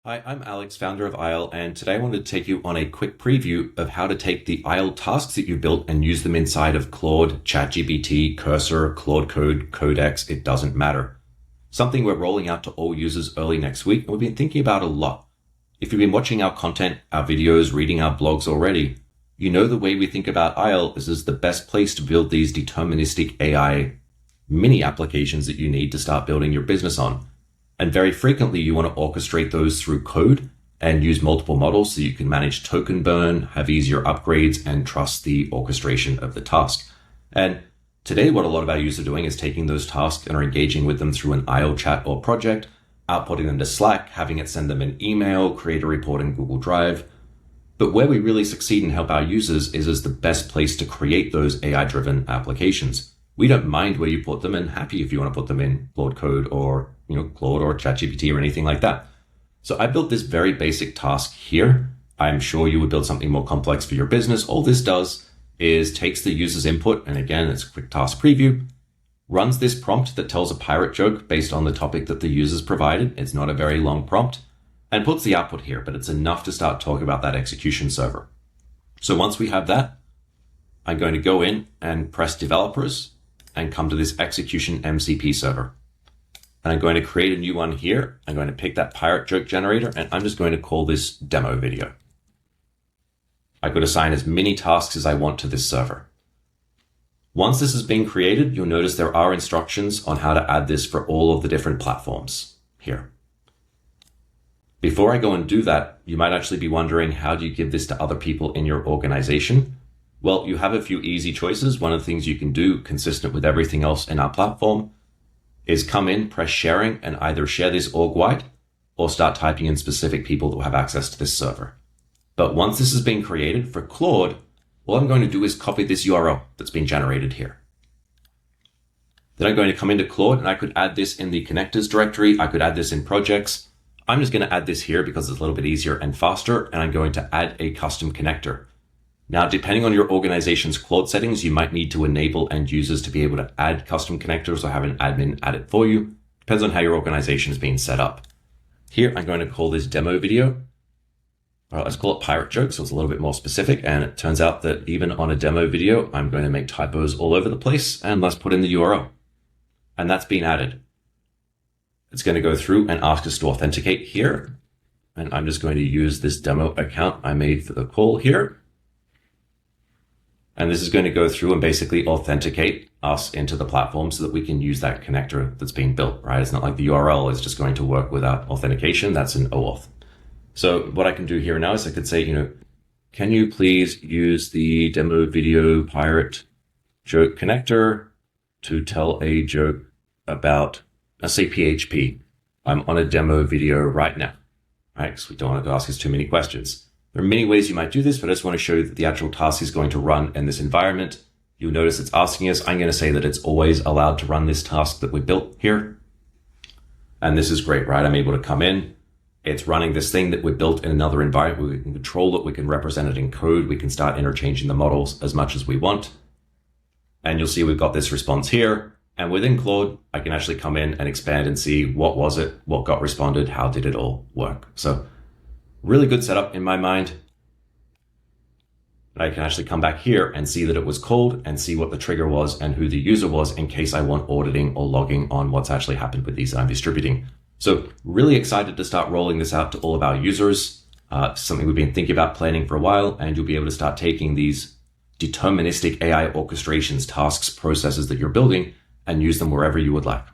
Hi, I'm Alex, founder of ISLE, and today I wanted to take you on a quick preview of how to take the ISLE tasks that you've built and use them inside of Claude, ChatGPT, Cursor, Claude Code, Codex, it doesn't matter. Something we're rolling out to all users early next week, and we've been thinking about a lot. If you've been watching our content, our videos, reading our blogs already, you know the way we think about ISLE is as the best place to build these deterministic AI mini applications that you need to start building your business on. And very frequently, you want to orchestrate those through code and use multiple models so you can manage token burn, have easier upgrades, and trust the orchestration of the task. And today, what a lot of our users are doing is taking those tasks and are engaging with them through an ISLE chat or project, outputting them to Slack, having it send them an email, create a report in Google Drive. But where we really succeed and help our users is as the best place to create those AI-driven applications. We don't mind where you put them and happy if you want to put them in Claude Code or Claude or ChatGPT or anything like that. So I built this very basic task here. I'm sure you would build something more complex for your business. All this does is takes the user's input, and again, it's a quick task preview, runs this prompt that tells a pirate joke based on the topic that the user's provided. It's not a very long prompt, and puts the output here, but it's enough to start talking about that execution server. So once we have that, I'm going to go in and press developers and come to this execution MCP server. And I'm going to create a new one here. I'm going to pick that pirate joke generator, and I'm just going to call this demo video. I could assign as many tasks as I want to this server. Once this has been created, you'll notice there are instructions on how to add this for all of the different platforms here. Before I go and do that, you might actually be wondering, how do you give this to other people in your organization? Well, you have a few easy choices. One of the things you can do, consistent with everything else in our platform, is come in, press sharing, and either share this org-wide or start typing in specific people that will have access to this server. But once this has been created for Claude, all I'm going to do is copy this URL that's been generated here. Then I'm going to come into Claude, and I could add this in the connectors directory. I could add this in projects. I'm just going to add this here because it's a little bit easier and faster, and I'm going to add a custom connector. Now, depending on your organization's Claude settings, you might need to enable end users to be able to add custom connectors or have an admin add it for you. Depends on how your organization is being set up. Here, I'm going to call this demo video. All right, let's call it pirate joke, so it's a little bit more specific. And it turns out that even on a demo video, I'm going to make typos all over the place. And let's put in the URL. And that's been added. It's going to go through and ask us to authenticate here. And I'm just going to use this demo account I made for the call here. And this is going to go through and basically authenticate us into the platform so that we can use that connector that's being built, right? It's not like the URL is just going to work without authentication. That's an OAuth. So what I can do here now is I could say, can you please use the demo video pirate joke connector to tell a joke about, let's say, PHP. I'm on a demo video right now, right? Because we don't want to ask us too many questions. There are many ways you might do this, but I just want to show you that the actual task is going to run in this environment. You'll notice it's asking us. I'm going to say that it's always allowed to run this task that we built here. And this is great, right? I'm able to come in. It's running this thing that we built in another environment. We can control it. We can represent it in code. We can start interchanging the models as much as we want. And you'll see we've got this response here. And within Claude, I can actually come in and expand and see what was it, what got responded, how did it all work. So really good setup in my mind. I can actually come back here and see that it was called and see what the trigger was and who the user was in case I want auditing or logging on what's actually happened with these that I'm distributing. So really excited to start rolling this out to all of our users. Something we've been thinking about planning for a while, and you'll be able to start taking these deterministic AI orchestrations, tasks, processes that you're building and use them wherever you would like.